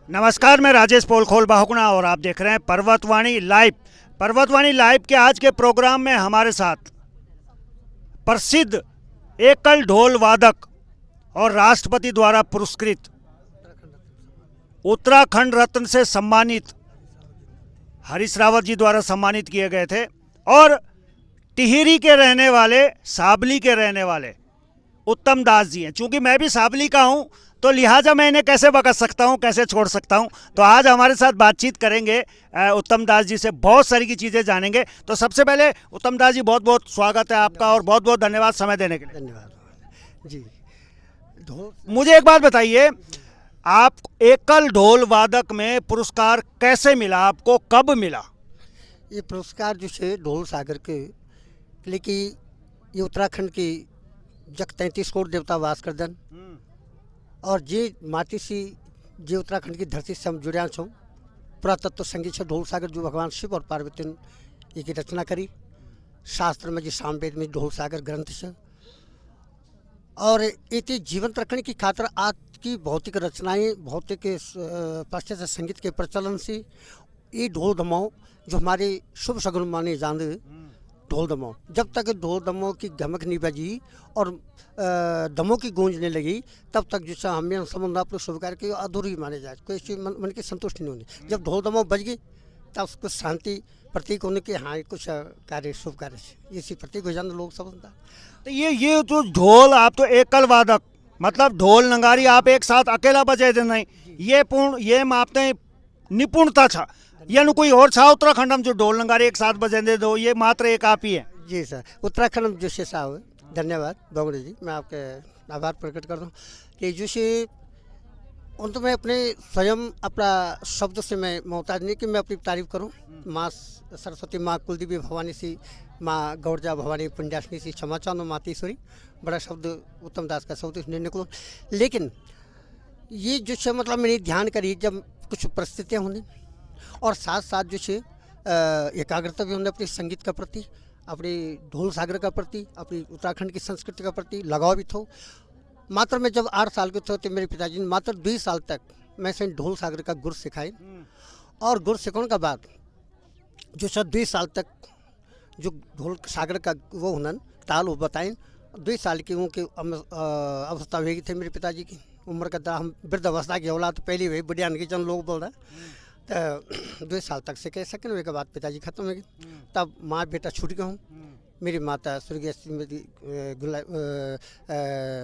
नमस्कार, मैं राजेश पोलखोल बाहुगुणा और आप देख रहे हैं पर्वतवाणी लाइव। पर्वतवाणी लाइव के आज के प्रोग्राम में हमारे साथ प्रसिद्ध एकल ढोल वादक और राष्ट्रपति द्वारा पुरस्कृत उत्तराखंड रत्न से सम्मानित हरीश रावत जी द्वारा सम्मानित किए गए थे और टिहरी के रहने वाले, साबली के रहने वाले उत्तम दास जी हैं। चूंकि मैं भी साबली का हूं तो लिहाजा मैं इन्हें कैसे बकस सकता हूं, कैसे छोड़ सकता हूं। तो आज हमारे साथ बातचीत करेंगे उत्तम दास जी से, बहुत सारी की चीज़ें जानेंगे। तो सबसे पहले उत्तम दास जी, बहुत बहुत स्वागत है आपका और बहुत बहुत धन्यवाद समय देने के लिए। धन्यवाद जी। मुझे एक बात बताइए, आप एकल ढोल वादक में पुरस्कार कैसे मिला, आपको कब मिला? ये पुरस्कार जो है ढोल सागर के लिए कि ये उत्तराखंड की जग 33 करोड़ देवता वास करदन और जे माटी सी जे उत्तराखंड की धरती से हम जुड़िया छूँ। पुरातत्व संगीत से ढोल सागर जो भगवान शिव और पार्वती ने की रचना करी। शास्त्र में जी सामवेद में ढोल सागर ग्रंथ से और इति जीवंत रखने की खातिर आज की भौतिक रचनाएं, भौतिक पाश्चात्य संगीत के प्रचलन से ये ढोल दमाओ जो हमारे शुभ शगुन माने जाने ढोल दमाओ, जब तक ढोल दमाओ की गमक नहीं बजी और दमों की गूंजने लगी तब तक जैसा हमें संबंध आप लोग शुभ कार्य की अधूरी माने जाए, कोई चीज़ मन की संतुष्टि नहीं होनी। जब ढोल दमाओ बज गई तब उसको शांति प्रतीक होने के, हाँ कुछ कार्य शुभ कार्य से इसी प्रतीक हो जाना लोग समझता। तो ये तो ढोल, आप तो एकल वादक, मतलब ढोल नगारी आप एक साथ अकेला बजे दे नहीं, ये मापते हैं निपुणता था। यानी कोई और छा उत्तराखंड में जो ढोल नगारी एक साथ बजे दे दो, ये मात्र एक आप ही है? जी सर, उत्तराखंड में जो से साहब, धन्यवाद बाबू जी, मैं आपके आभार प्रकट करता हूँ कि जो से उन तो मैं अपने स्वयं अपना शब्द से मैं मोहताज नहीं कि मैं अपनी तारीफ करूं। माँ सरस्वती, माँ कुलदेवी भवानी सी, माँ गौरजा भवानी पुंजासनी सी, क्षमा चांदो मातेश्वरी, बड़ा शब्द उत्तम दास का शब्द इसने निकलो। लेकिन ये जो है मतलब मैंने ध्यान करी जब कुछ परिस्थितियाँ होंगी और साथ साथ जो है एकाग्रता भी होने अपने संगीत का प्रति, अपने ढोल सागर का प्रति, अपनी उत्तराखंड की संस्कृति का प्रति लगाव भी थो। मात्र मैं जब 8 साल के थे तो मेरे पिताजी ने मात्र 2 साल तक मैं से ढोल सागर का गुर सिखाए और गुर सिखाने के बाद जो सर 2 साल तक जो ढोल सागर का वो हुनन ताल वो बताएं। 2 साल की उनकी अवस्था हुई थे मेरे पिताजी की उम्र का, हम वृद्ध अवस्था की औलाद पहली हुई बुढ़िया की चंद लोग बोल रहे तो 2 साल तक सिखा सकें। उसके बाद पिताजी खत्म हो गए, तब माँ बेटा छूट गए हूँ। मेरी माता स्वर्गीय श्रीमती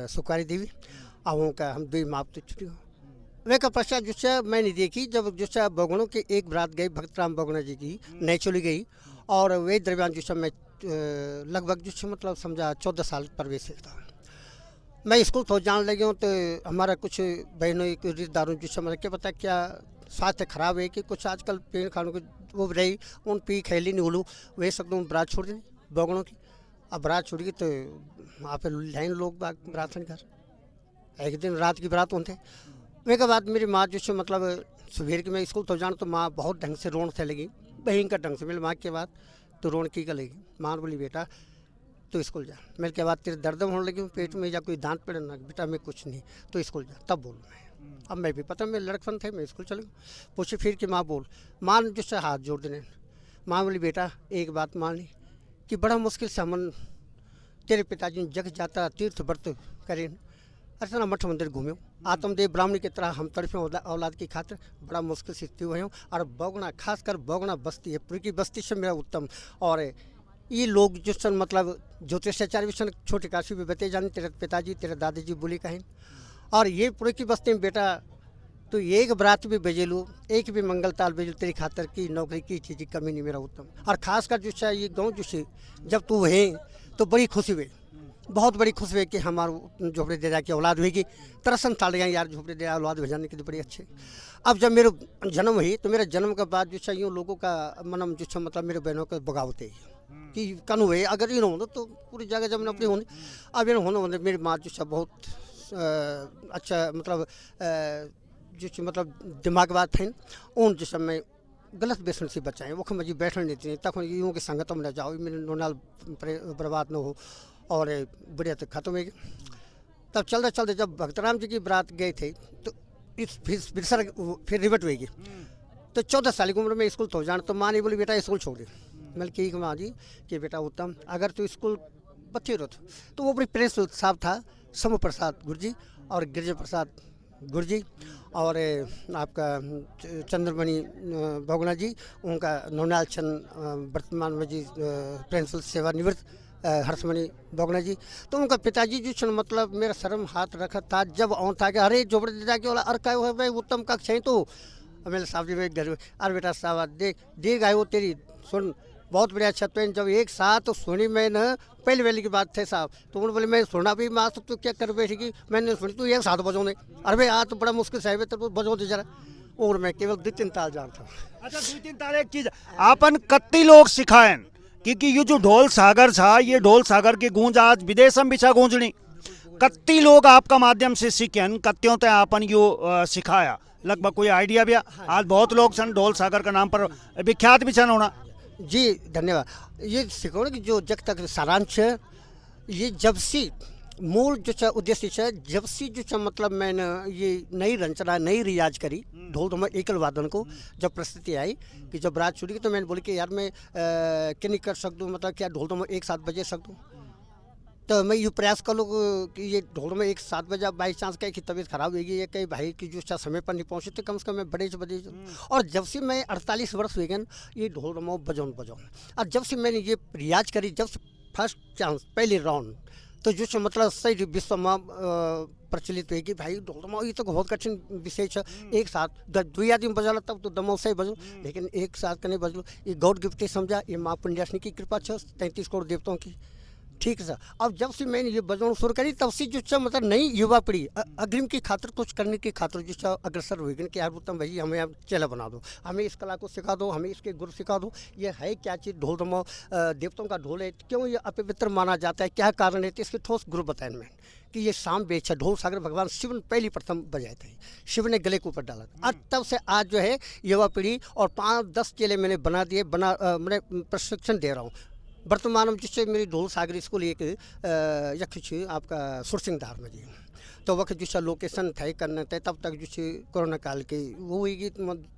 सुकारी देवी और उनका हम 2 माँ तो छुट्टी हो। वे का पश्चात जो है मैंने देखी जब जो है बगुणों की एक बरात गई भक्तराम बगुणा जी की नई चली गई और वे दरमियान जो है मैं लगभग जो है मतलब समझा 14 साल प्रवेश था। मैं स्कूल तो जान लगी हूँ तो हमारा कुछ बहनों रिश्तेदारों जो है मतलब क्या पता क्या स्वास्थ्य खराब है कि कुछ आजकल पेड़ खानों को वो रही उन पी खैली नहीं उलू वे सकते बरात छोड़ देनी बगुणों की। अब बरात छुड़ गई तो वहाँ पे लाइन लोग बरात घर, एक दिन रात की बरात होते। उसके बाद मेरी माँ जो है मतलब सुबह की मैं स्कूल तो जान तो माँ बहुत ढंग से रोन से लगी, भयंकर ढंग से। मेरी माँ के बाद तो रोन की का लगी, माँ बोली बेटा तो स्कूल जा। मेरे के बाद तेरे दर्द होने लगी पेट में या कोई दांत पड़े ना, बेटा मैं कुछ नहीं तो स्कूल जा। तब बोल मैं, अब मैं भी पता मेरे लड़कपन थे मैं स्कूल चले पूछे फिर कि माँ बोल। माँ ने जो है हाथ जोड़ देने, माँ बोली बेटा एक बात मान ली कि बड़ा मुश्किल से हमन तेरे पिताजी ने जग जाता तीर्थ व्रत करें अर्चना मठ मंदिर घूमे आत्मदेव ब्राह्मणी की तरह हम तड़फे औलाद की खातिर बड़ा मुश्किल से हुए हूँ। और बगुणा खासकर बगुणा बस्ती है, पूरी की बस्ती से मेरा उत्तम और ये लोग जो सन मतलब ज्योतिषाचार्य भी सन छोटे काशी भी बते जाने तेरे पिताजी तेरे दादाजी बोली कहें। और ये पूरी की बस्ती में बेटा तो एक बरात भी बजेलू, एक भी मंगल ताल बजेलू तेरी खातर की नौकरी की चीज़ की कमी नहीं मेरा उत्तम। और खासकर जो है ये गाँव जो से जब तू है तो बड़ी खुशी हुई, बहुत बड़ी खुशी हुई कि हमारे झोपड़े दे की औलाद हुई। तरसन ताल गया यार झोपड़े दे औलाद भेजाने के लिए बड़ी अच्छे। अब जब मेरे जन्म हुई तो मेरे जन्म के बाद जो है यूँ लोगों का मनम जो है मतलब मेरे बहनों के बगावते कि कनु हुए अगर इन हो तो पूरी जगह जब अपनी होने। अब इन होने मेरी माँ जो है बहुत अच्छा मतलब जो मतलब दिमाग बात थे उन जो मैं गलत व्यसन से बचाएं वो मुझे बैठने नहीं देती तक यूँ की संगत में न जाओ मेरे नोनाल बर्बाद न हो और बढ़िया तक खत्म हो गई। तब चलते चलते जब भक्तराम जी की बारात गए थे तो की फीस फिर रिवर्ट होगी। तो 14 साल की उम्र में स्कूल तो जान, तो माँ ने बोली बेटा स्कूल छोड़ दे। मैंने ठीक माँ जी कि बेटा उत्तम अगर तू स्कूल बच्चे रहो तो वो बड़ी प्रेस साहब था, समूह प्रसाद गुरुजी और गिरिजा प्रसाद गुरुजी और आपका चंद्रमणि बहुगुणा जी, उनका नौनाल चंद वर्तमान में जी प्रिंसिपल सेवानिवृत्त हर्षमणि बहुगुणा जी। तो उनका पिताजी जो छन मतलब मेरा शर्म हाथ रखा था जब ऑन था कि अरे जोबड़े दिदा के वाला अर का है भाई उत्तम कक्ष है तो मेरे साहब जी घर अरे बेटा साहब देख आए वो तेरी सुन बहुत बढ़िया छत पे जब एक साथ सुनी मैंने पहले वाली की बात थे साहब, तो उन्होंने बोले मैं सुना भी माँ तो क्या कर बैठेगी, मैंने सुनी तू एक साथ बजो नहीं, अरे भाई आज तो बड़ा मुश्किल साहब है तो बजो दे जरा। और मैं केवल 2-3 ताल जानता हूँ। अच्छा 2-3 ताल एक चीज आपन कत्ती लोग सिखाएं, क्योंकि ये जो ढोल सागर था ये ढोल सागर की गूंज आज विदेश में बिछा गूंजनी, कत्ती लोग आपका माध्यम से सीखें, कत्तियों ते आपन यो सिखाया लगभग कोई आइडिया भी आज बहुत लोग सन ढोल सागर का नाम पर विख्यात भी छन होना। जी धन्यवाद। ये सिखाने की जो जब तक सारांश है ये जब सी मूल जो है उद्देश्य है जब सी जो है मतलब मैंने ये नई रचना नई रियाज करी ढोल धुमा एकल वादन को जब परिस्थिति आई कि जब रात छुटी तो मैंने बोली कि यार मैं क्या नहीं कर सकता हूँ, मतलब क्या ढोल धुमा एक साथ बजे सकता हूँ। तो मैं ये प्रयास कर लूँ कि ये ढोल में एक 7 बजे बाई चांस कहीं की तबीयत खराब होगी या कहीं भाई की जो समय पर नहीं पहुँचे तो कम से कम मैं बड़े से बजे। और जब से मैं 48 वर्ष हुए गए ये ढोल रमाओ बजाऊँ और जब से मैंने ये रियाज करी जब से फर्स्ट चांस पहले राउंड तो जो मतलब सही विश्व में प्रचलित हुई कि भाई ढोल रमाओ ये तो बहुत कठिन विषय है, एक साथ 2 आदमी बजा तब तो दमो से बजो, लेकिन एक साथ कने बजलो ये गॉड गिफ्ट समझा, ये माँ पुण्यासिनी की कृपा है 33 करोड़ देवताओं की। ठीक है सर। अब जब से मैंने ये बजाना शुरू करी तब से जो है मतलब नई युवा पीढ़ी अग्रिम की खातिर कुछ करने की खातिर जो है अग्रसर हुई कि यार उत्तम भाई हमें अब चेला बना दो, हमें इस कला को सिखा दो, हमें इसके गुरु सिखा दो। ये है क्या चीज़ ढोल रमाओ देवताओं का ढोल है, क्यों ये अपवित्र माना जाता है, क्या कारण है, तो इसके ठोस गुरु बताए मैं कि ये शाम बेच है ढोल सागर भगवान शिव ने पहली प्रथम बजाए थे, शिव ने गले के ऊपर डाला था। आज तब से आज जो है युवा पीढ़ी और 5-10 चेले मैंने बना दिए, मैं प्रशिक्षण दे रहा हूँ। वर्तमान में जिससे मेरी ढोल सागर स्कूल एक यक्ष आपका सुरसिंगधार में जी, तो वक्त जिसका लोकेशन तय करना था तब तक जिससे कोरोना काल के वो हुई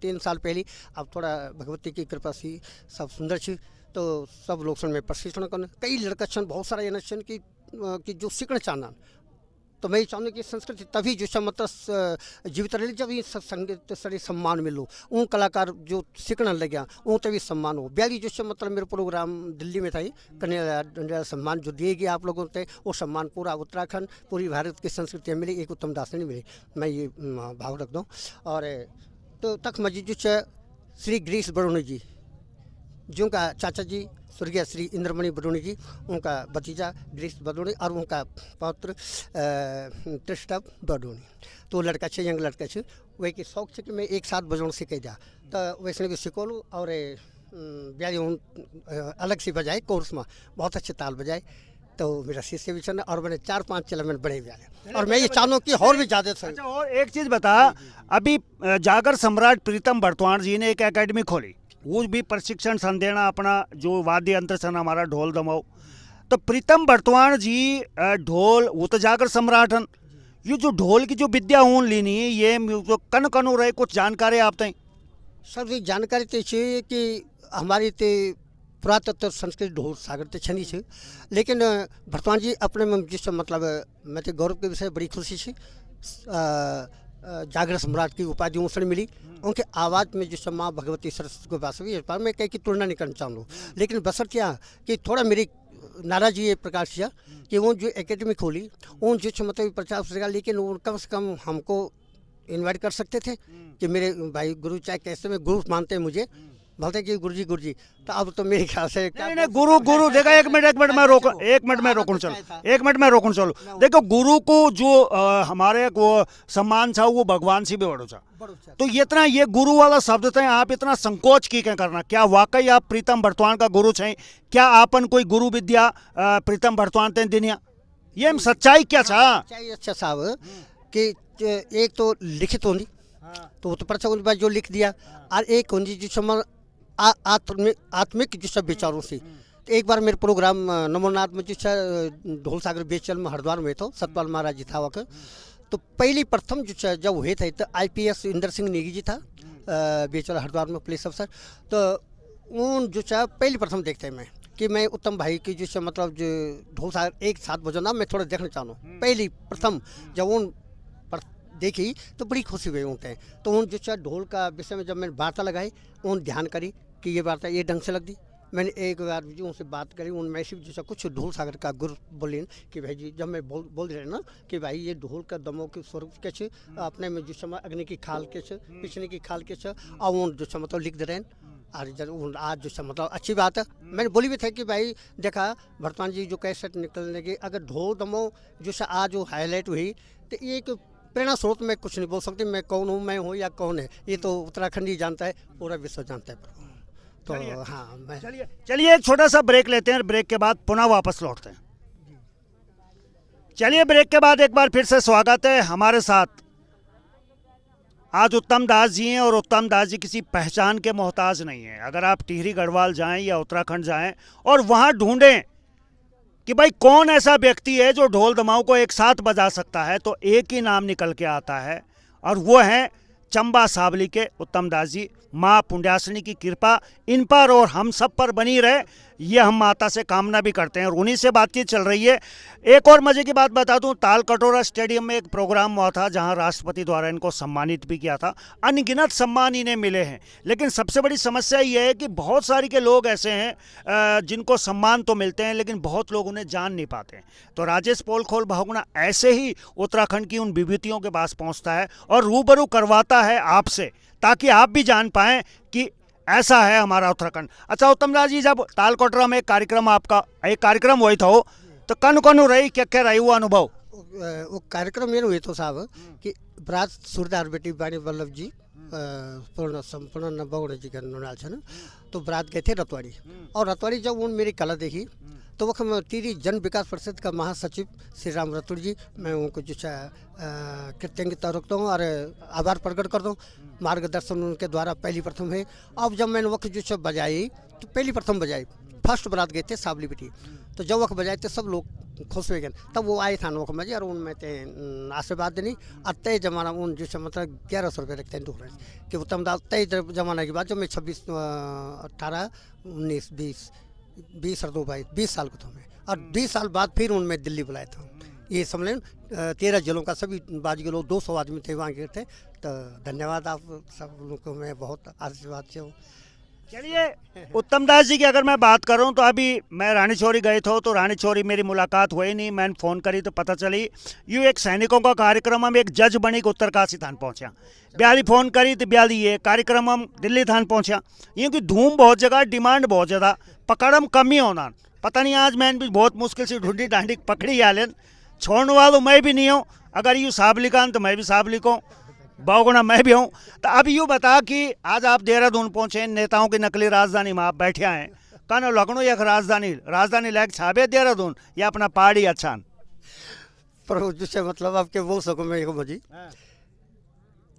3 साल पहले। अब थोड़ा भगवती की कृपा से सब सुंदर छी तो सब लोग में प्रशिक्षण करना कई लड़का छन बहुत सारा एना छन कि जो सीखना चाहना, तो मैं ये चाहूँगा कि संस्कृति तभी जो मतलब जीवित रही जब ये संगीत सड़ी सम्मान मिलो उन कलाकार जो सीखने लगे उन तभी सम्मान हो। ब्याली जो मतलब मेरे प्रोग्राम दिल्ली में था कन्या सम्मान जो दिए गए आप लोगों से वो सम्मान पूरा उत्तराखंड पूरी भारत की संस्कृति मिली, एक उत्तम दास नहीं मिली, मैं ये भाव रख दूँ। और तो तक मजीद जो है श्री गिरीश बड़ोनी जी जिनका चाचा जी स्वर्गीय श्री इंद्रमणि बडोनी जी, उनका भतीजा गिरीश बडोनी और उनका पौत्र कृष्ण बडोनी, तो लड़का छे यंग लड़का छे वही की शौक छे कि मैं एक साथ बजाना सीख जा, तो वैसे भी सिखोलू और ब्याज अलग से बजाए कोर्स में बहुत अच्छे ताल बजाए। तो मेरा शिष्य भी चल और मैंने 4-5 चला मैंने बड़े ब्याले और मैं ये चाहूँ कि और भी ज़्यादा सही। अच्छा और एक चीज़ बता, अभी जागर सम्राट प्रीतम बर्तवान जी ने एक एकेडमी खोली, वो भी प्रशिक्षण सन देना अपना जो वाद्य यंत्र सन हमारा ढोल दमाओ, तो प्रीतम बर्तवान जी ढोल वो तो जागर सम्राट हन, ये जो ढोल की जो विद्या ऊन लेनी है ये जो कन कनो रहे कुछ जानकारी आप तय। सर ये जानकारी तो है कि हमारी तो पुरातत्व संस्कृति ढोल सागर तो छनी है, लेकिन बर्तवान जी अपने में जिस मतलब मैं तो गौरव के विषय बड़ी खुशी से जागर सम्राट की उपाधि उसने मिली, उनके आवाज़ में जिस माँ भगवती सरस्वती को पास हुई, इस बार मैं कहीं की तुलना नहीं करना चाहूँ, लेकिन बसर क्या कि थोड़ा मेरी नाराजी ये प्रकाश किया कि वो जो एकेडमी खोली उन जो मतलब 50 का, लेकिन वो कम से कम हमको इनवाइट कर सकते थे कि मेरे भाई गुरु चाहे कैसे में गुरु मानते हैं मुझे, बोलते कि गुरु जी, तो अब तो मेरे ख्याल से नहीं गुरु देखा एक मिनट में रोकन चलो देखो गुरु को जो हमारे को सम्मान था वो भगवान से भी बड़ो था, तो ये इतना ये गुरु वाला शब्द था, आप इतना संकोच की क्या करना, क्या वाकई आप प्रीतम बर्तवान का गुरु छे, क्या आपन कोई गुरु विद्या प्रीतम बर्तवान ते दिनिया, ये सच्चाई क्या था? अच्छा साहब कि एक तो लिखित होनी तो वो तो पर्चा जो लिख दिया और एक होनी जो आत्मिक जो सब विचारों से। तो एक बार मेरे प्रोग्राम नमोनाथ में जो ढोल सागर बेचल में हरिद्वार में तो सतपाल महाराज जी था वक्त, तो पहली प्रथम जो जब हुए थे तो IPS इंदर सिंह नेगी जी था बेचौला हरिद्वार में पुलिस अफसर। तो उन जो पहली प्रथम देखते हैं मैं कि मैं उत्तम भाई की जो मतलब जो ढोल सागर एक साथ बजाना मैं थोड़ा देखना चाहूँ। पहली प्रथम जब उन देखी तो बड़ी खुशी हुई उनके। तो उन जो ढोल का विषय में जब मैंने वार्ता लगाई उन ध्यान करी कि ये वार्ता ये ढंग से लग दी। मैंने एक बार जो उनसे बात करी उन मैसी जैसा कुछ ढोल सागर का गुरु बोली कि भाई जी जब मैं बोल रहे ना कि भाई ये ढोल का दमों के स्वरूप के छे अपने में जो समय अग्नि की खाल के छे पिछने की खाल के छे और उन जो मतलब लिख दे रहे हैं। और आज जो मतलब अच्छी बात है मैंने बोली भी थे कि भाई देखा वर्तमान जी जो कैसेट निकलने की अगर ढोल दमो जो आज जो हाईलाइट हुई तो ये एक प्रेरणा स्रोत में कुछ नहीं बोल सकती मैं कौन हूँ मैं हूँ या कौन है ये तो उत्तराखंड ही जानता है पूरा विश्व जानता है। तो हाँ मैं चलिए एक छोटा सा ब्रेक लेते हैं, ब्रेक के बाद पुनः वापस लौटते हैं। चलिए ब्रेक के बाद एक बार फिर से स्वागत है हमारे साथ आज उत्तम दास जी हैं और उत्तम दास जी किसी पहचान के मोहताज नहीं है। अगर आप टिहरी गढ़वाल जाएं या उत्तराखंड जाएं और वहां ढूंढें कि भाई कौन ऐसा व्यक्ति है जो ढोल दमाऊ को एक साथ बजा सकता है तो एक ही नाम निकल के आता है और वो है चंबा सावली के उत्तम दास जी। माँ पुंड्यासनी की कृपा इन पर और हम सब पर बनी रहे ये हम माता से कामना भी करते हैं और उन्हीं से बातचीत चल रही है। एक और मजे की बात बता दूं, ताल कटोरा स्टेडियम में एक प्रोग्राम हुआ था जहां राष्ट्रपति द्वारा इनको सम्मानित भी किया था। अनगिनत सम्मान इन्हें मिले हैं लेकिन सबसे बड़ी समस्या ये है कि बहुत सारी के लोग ऐसे हैं जिनको सम्मान तो मिलते हैं लेकिन बहुत लोग उन्हें जान नहीं पाते। तो राजेश पोलखोल बहुगुणा ऐसे ही उत्तराखंड की उन विभूतियों के पास पहुँचता है और रूबरू करवाता है आपसे ताकि आप भी जान पाएं कि ऐसा है हमारा उत्तराखंड। अच्छा उत्तम दास जी, जब तालकोटरा में एक कार्यक्रम हुई था तो कन रही क्या रही वो अनुभव? वो कार्यक्रम ये हुए तो साहब कि बरात सूरदार बेटी बाणी वल्लभ जी पूर्ण बहुगुणा जी का नाल है ना। तो बरात गए थे रतवाड़ी और रतवाड़ी जब उन मेरी कला देखी तो वक्त मैं टिहरी जन विकास परिषद का महासचिव श्री राम रतुर जी मैं उनको जो कृतज्ञता रखता हूँ और आभार प्रकट करता हूँ। मार्गदर्शन उनके द्वारा पहली प्रथम है। अब जब मैंने वक्त जो बजाई तो पहली प्रथम बजाई फर्स्ट बरात गए थे सावली बेटी। तो जब वक्त बजाए थे सब लोग खुश हो गए। तब वो आए था वक्त मजे और उनमें ते आशीर्वाद देनी और तय जमाना उन जो मतलब 1100 रुपये रखते हैं दूर कि उत्तम दास तय जमाना की बात जब मैं 26 18 19 20 और 2 20 साल को था मैं और 20 साल बाद फिर उनमें दिल्ली बुलाया था। ये समझ लें 13 जिलों का सभी बाजी के लोग 200 आदमी थे वहाँ के थे। तो धन्यवाद आप सब लोगों को मैं बहुत आशीर्वाद से हूँ। चलिए उत्तम दास जी की अगर मैं बात करूं तो अभी मैं रानी चौरी गए थे तो रानी चौरी मेरी मुलाकात हुई नहीं। मैंने फ़ोन करी तो पता चली यूँ एक सैनिकों का कार्यक्रम हम एक जज बनी के उत्तरकाशी थान पहुंचा। ब्याली फ़ोन करी तो ब्याली ये कार्यक्रम हम दिल्ली थान पहुंचा। यूँ कि धूम बहुत जगह डिमांड बहुत ज़्यादा पकड़म कम ही होना। पता नहीं आज मैंने भी बहुत मुश्किल से ढूंढी ढांडी पकड़ी आलन छोड़ने वालों मैं भी नहीं हूँ। अगर यूँ साबलिकान तो मैं भी साबलिक हूँ बहुगुणा मैं भी हूँ। तो अब यूँ बता कि आज आप देहरादून पहुँचे नेताओं की नकली राजधानी में आप बैठे हैं कहना लखनऊ एक राजधानी लायक छाबे देहरादून या अपना पहाड़ी अच्छा पर जिससे मतलब आपके बोल सकूँ मैं मजी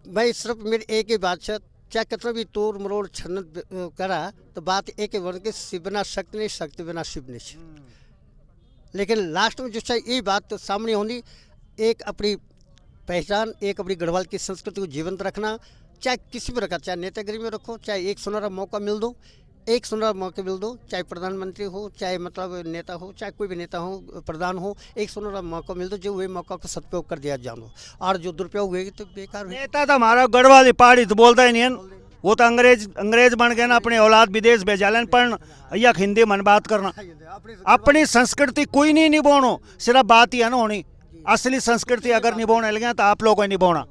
भाई सिर्फ मेरी एक ही बात है चाहे कितना भी तोड़ मरोड़ छन्नत करा तो बात एक ही वर्ण के शिव बिना शक्ति नहीं शक्ति बिना शिव नहीं। लेकिन लास्ट में जो है यही बात तो सामने होनी एक अपनी पहचान एक अपनी गढ़वाल की संस्कृति को जीवंत रखना चाहे किसी भी रखा चाहे नेतागिरी में रखो चाहे एक सुनहरा मौका मिल दो चाहे प्रधानमंत्री हो चाहे मतलब नेता हो चाहे कोई भी नेता हो प्रधान हो एक सुनहरा मौका मिल दो जो हुए मौका को सदुपयोग कर दिया जानो और जो दुरुपयोग हुए तो बेकार नेता तो हमारा गढ़वाली पहाड़ी तो बोलता ही नहीं है वो तो अंग्रेज बन गए ना अपनी औलाद विदेश भेजालन पर या हिंदी मन बात करना अपनी संस्कृति कोई नहीं निभानो सिर्फ बात ही है ना होनी असली संस्कृति अगर निभाने लगे तो आप लोगों को निभाना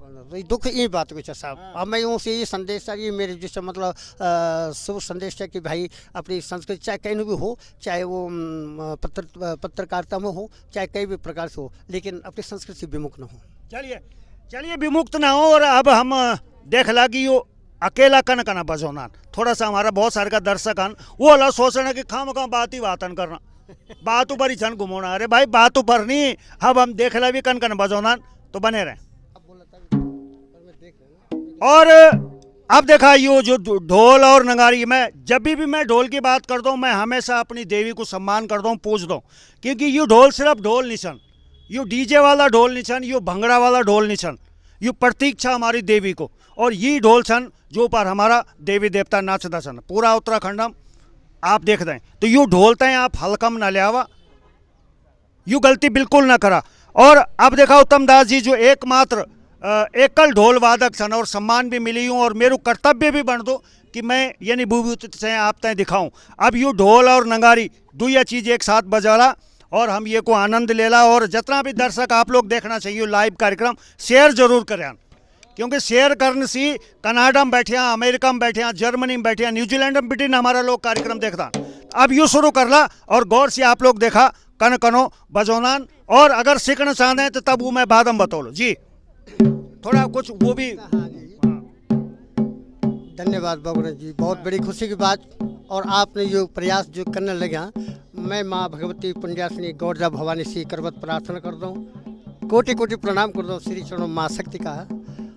दुख ये बात कुछ है साहब। अब मैं यूँ से ये संदेश है ये मेरे जिससे मतलब शुभ संदेश है कि भाई अपनी संस्कृति चाहे कहीं भी हो चाहे वो पत्रकारिता में हो चाहे कई भी प्रकार से हो लेकिन अपनी संस्कृति विमुख न हो। चलिए विमुक्त ना हो। और अब हम देख ला कि यो अकेला कन बजोना थोड़ा सा हमारा बहुत सारे का दर्शक वो अला सोचना कि खाम बात ही बातन करना बात ऊपर ही छन घुमोना। अरे भाई बात ऊपर नहीं अब हम देख ला भी कन बजोना तो बने रहे। और अब देखा यो जो ढोल और नगारी मैं जब भी मैं ढोल की बात करता हूँ मैं हमेशा अपनी देवी को सम्मान करता हूँ पूछता हूँ क्योंकि ये ढोल सिर्फ ढोल निशन यो डीजे वाला ढोल नहीं छन, यो भंगड़ा वाला ढोल नहीं छन, यो प्रतीक छ हमारी देवी को। और ये ढोल छन जो पर हमारा देवी देवता नाचता छन पूरा उत्तराखंड में आप देख दें। तो यो ढोल तय आप हल्कम ना लियावा, यू गलती बिल्कुल ना करा। और अब देखा उत्तम दास जी जो एकमात्र एकल ढोल वादक छन और सम्मान भी मिली हूँ, और मेरू कर्तव्य भी बन दो कि मैं यानी विभूति से आप तय दिखाऊं। अब यू ढोल और नगारी दुया चीज़ एक साथ बजाला और हम ये को आनंद लेला। और जितना भी दर्शक आप लोग देखना चाहिए लाइव कार्यक्रम शेयर जरूर करें, क्योंकि शेयर करने से कनाडा में बैठे, अमेरिका में बैठे, जर्मनी में बैठे, न्यूजीलैंड में बैठे हमारा लोग कार्यक्रम देखता। अब यू शुरू कर ला और गौर से आप लोग देखा कन कनो बजौनान। और अगर सीखना चाहते हैं तो तब वो मैं बाद में बतौलो जी, थोड़ा कुछ वो भी। धन्यवाद बगुना जी, बहुत बड़ी खुशी की बात। और आपने जो प्रयास जो करने लगे, मैं माँ भगवती पुण्यासिनी गौरजा भवानी से करवत प्रार्थना कर दूँ, कोटि कोटि प्रणाम कर दूँ श्री चरणों माँ शक्ति का।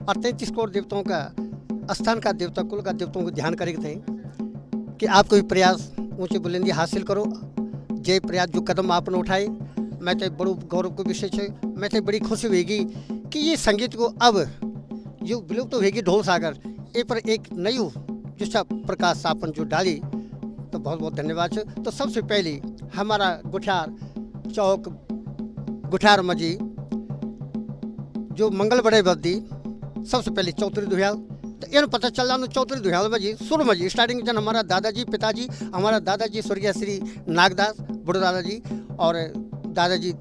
और 33 करोड़ देवताओं का स्थान का देवता कुल का देवताओं को ध्यान करे थे कि आपको भी प्रयास ऊँची बुलंदी हासिल करो। जय प्रयास जो कदम आपने उठाए, मैं तो बड़ो गौरव को विषय है। मैं तो बड़ी खुशी होगी कि ये संगीत को अब जो विलुप्त तो होगी ढोल सागर ए पर एक नई जिसका प्रकाश स्थापन जो डाली, तो बहुत बहुत धन्यवाद है। तो सबसे पहले हमारा गुठार चौक गुठार मजी जो मंगल बड़े बदी, सबसे पहले चौधरी दुहियाल। तो इन पता चल रहा चौधरी दुहियाल मजी शुरू मजी स्टार्टिंग जन हमारा दादाजी पिताजी, हमारा दादाजी स्वर्गीय श्री नागदास बड़ो दादाजी, और दादाजी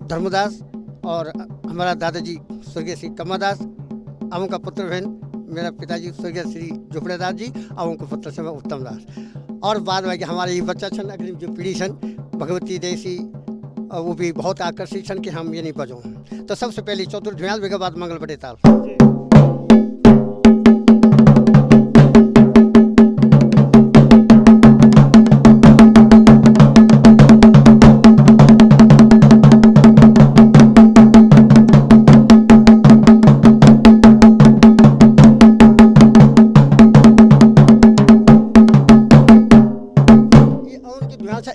धर्मदास, और हमारा दादाजी स्वर्गीय श्री कमादास, अमों का पुत्र बहन मेरा पिताजी स्वर्गीय श्री झुपड़ेदास जी, और उनको पुत्र से उत्तम दास। और बाद में हमारे ये बच्चा छन अग्रिम जो पीढ़ी छन भगवती देसी, वो भी बहुत आकर्षित छन कि हम ये नहीं बजो। तो सबसे पहले चौधरी धुयाल बेगा बाद मंगल बड़े ताल।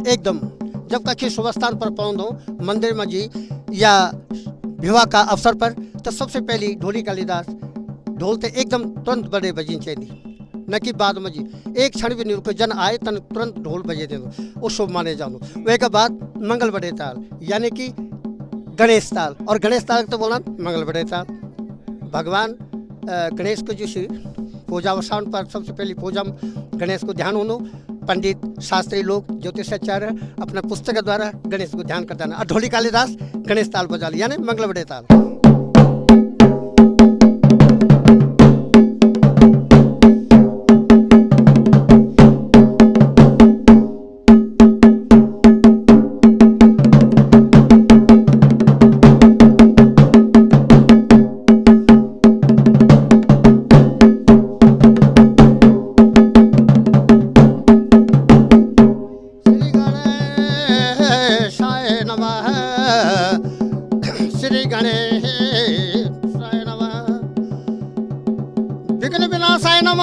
एकदम जब तक कि शुभ स्थान पर पहुँचो मंदिर में जी या विवाह का अवसर पर, तो सबसे पहले ढोली कालिदास ढोल ते एकदम तुरंत बड़े बजीन चाहिए, न कि बाद में जी एक क्षण भी नहीं रुको, जन आए तन तुरंत ढोल बजे दे दो, वो शुभ माने जानो। वह के बाद मंगल बड़े ताल यानी कि गणेश ताल, और गणेश ताल तो बोला मंगल बड़े ताल। भगवान गणेश को जो पूजावसान पर सबसे पहले पूजा गणेश को ध्यान होनो, पंडित शास्त्री लोग ज्योतिषाचार्य अपना पुस्तक द्वारा गणेश को ध्यान करता है। ढोली कालिदास गणेश ताल बजा लिया यानी मंगल बड़े ताल।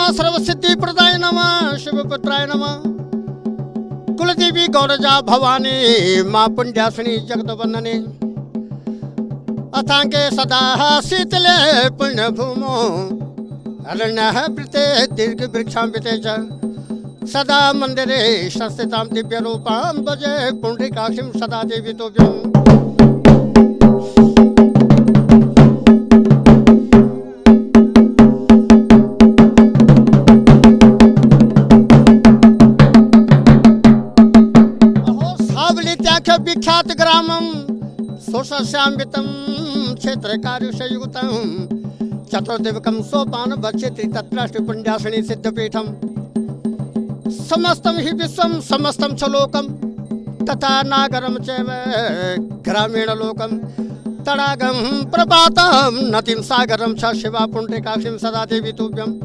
सर्वसिद्धि प्रदाय नमः, शिवपुत्राय नमः। कुलदेवी गौरजा भवानी माँ पुण्यासिनी जगदवंदने, अथांके सदा शीतले पुण्य भूमो अरण्य वृते दीर्घ वृक्षान्विते च सदा मंदिरे संस्थितां दिव्य रूपां भजे पुंडरीकाक्षीं सदा देवी तोभ्यम्। विख्यात ग्रामम सोषश्यामृतम क्षेत्र कार्युषयुक्तम चतुर्दिवकम सोपान भक्षेत्री तत्राष्ट पुण्यासिनी सिद्धपीठम समस्तम हि विश्वम समस्तम च लोकम तथा नागरम चैव ग्रामीण लोकम तडागम प्रपातम नदीम सागरम च शिवा पुंडरीकाक्षीं सदा देवी तुभ्यम।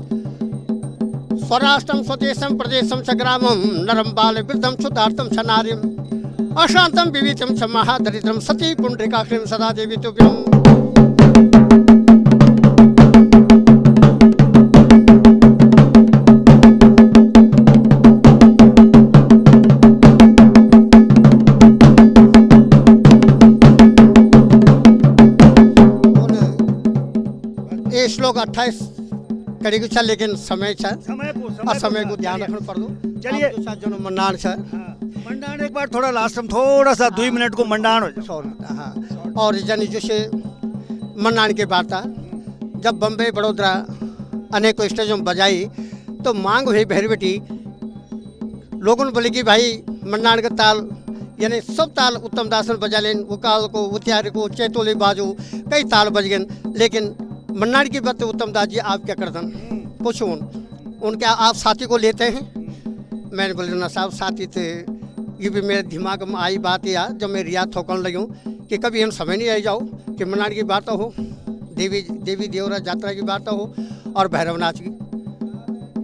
स्वराष्ट्रम स्वदेशम प्रदेशम च ग्रामम नरम बाल वृद्धम क्षुधार्थम च नारीम अशांतम विविधम च महादरिद्रम सती पुंडरीकाक्षीं सदा देवी तुभ्यम्। करेगी छा, लेकिन समय छा, समय को ध्यान रखना पड़ दो। चलिए जो मंडाण छा, मंडाण एक बार थोड़ा लास्ट में थोड़ा सा 2 मिनट को मंडाण हो जाए। हाँ, और यानी जैसे मंडाण के वार्ता जब बम्बई बड़ौदा अनेकों स्टेजों में बजाई तो मांग हुई भैर बेटी लोगों ने बोले कि भाई मंडाण का ताल यानी सब ताल उत्तम दास ने बजा लें, वकाल को, उथियार को, चैतोली बाजू कई ताल बज गए, लेकिन मंडाण की बात उत्तम दास जी आप क्या करते हैं पूछो उनके आप साथी को लेते हैं। मैंने बोले ना साहब साथी थे, ये भी मेरे दिमाग में आई बात यार जब मैं रियाद ठोकने लगी हूँ कि कभी हम समय नहीं आई जाओ कि मंडाण की बात हो, देवी देवरा यात्रा की बात हो और भैरव नाच की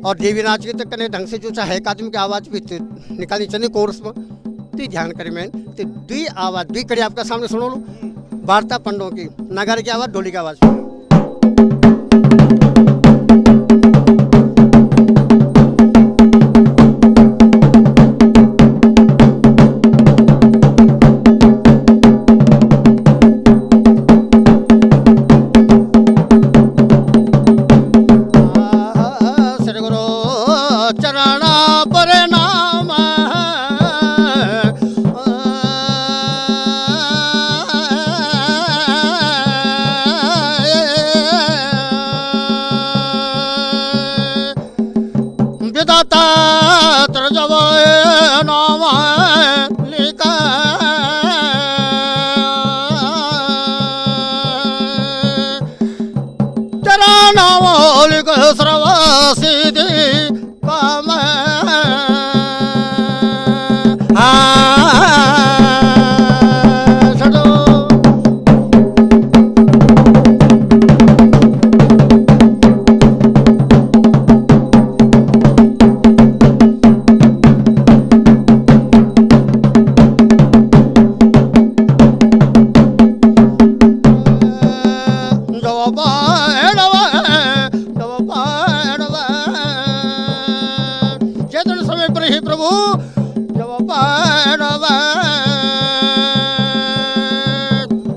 और देवी नाच की, तो कने ढंग से जो चाहे एक आदमी की आवाज़ भी निकालनी चाहिए कोर्स में। तो ध्यान करें मैं तो दुई आवाज़ दुई कड़ी आपका सामने सुनो लो, वार्ता पंडों की, नगारे की आवाज़, ढोली की आवाज़।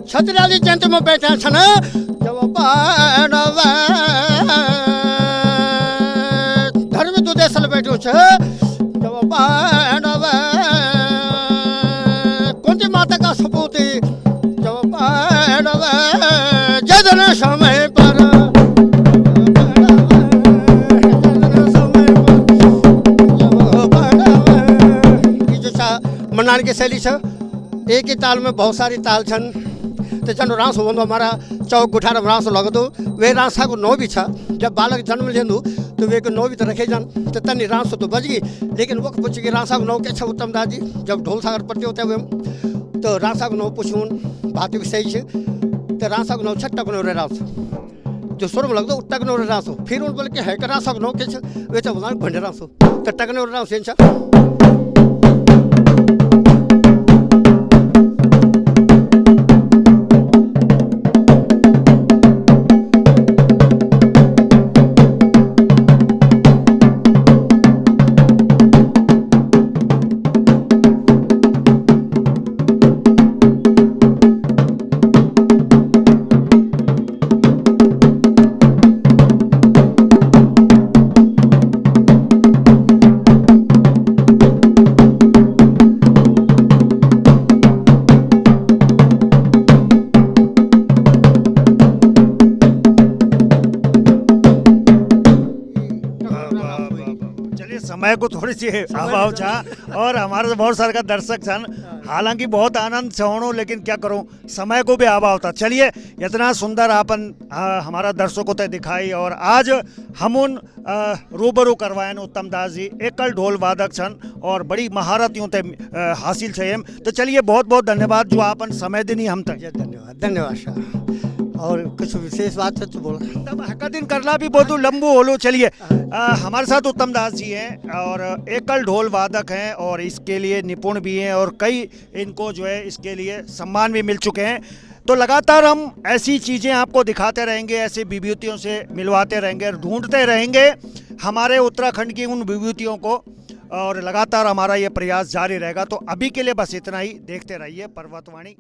छतराली जंत में बैठा छन जब धर्म तो देसल बैठो छ जब कुंती माता का सपूत जब जदन समय पर मंडाण की शैली छ, एक ही ताल में बहुत सारी ताल छन। तो जन रास हो हमारा चौक गुठार रास लगदो वे रासा को नौ भी छा, जब बालक जन्म लेंदु तो वे को नौ भी तो रखे जन तो तनी रास तो बज गई, लेकिन वो पूछ के रासा को नौ के छा उत्तम दास जी जब ढोल सागर पड़ते होते हुए तो रासा को नौ पूछून बात भी सही है, तो रासा को नौ छट्टा को नौ रे रास जो सुर में लगदो उट्टा को नौ रे रास हो, फिर उन बोल के है कि रासा को नौ के छ वे तो बोला भंडे रास हो तो टकने रे रास छा। समय को थोड़ी सी अभाव था और हमारे बहुत सारे का दर्शक छन, हालांकि बहुत आनंद छवणो लेकिन क्या करूं समय को भी अभाव था। चलिए इतना सुंदर आपन हमारा दर्शकों तक दिखाई और आज हम उन रूबरू करवाए उत्तम दास जी एकल ढोल वादक छन और बड़ी महारत यूं ते हासिल छे। तो चलिए बहुत बहुत धन्यवाद जो आपन समय देनी हम तक। धन्यवाद और कुछ विशेष बात है तो बोला तब हका दिन करना भी बहुत लंबू होलो। चलिए हमारे साथ उत्तम दास जी हैं और एकल ढोल वादक हैं और इसके लिए निपुण भी हैं और कई इनको जो है इसके लिए सम्मान भी मिल चुके हैं। तो लगातार हम ऐसी चीज़ें आपको दिखाते रहेंगे, ऐसे विभूतियों से मिलवाते रहेंगे, ढूंढते रहेंगे हमारे उत्तराखंड की उन विभूतियों को और लगातार हमारा ये प्रयास जारी रहेगा। तो अभी के लिए बस इतना ही, देखते रहिए पर्वतवाणी।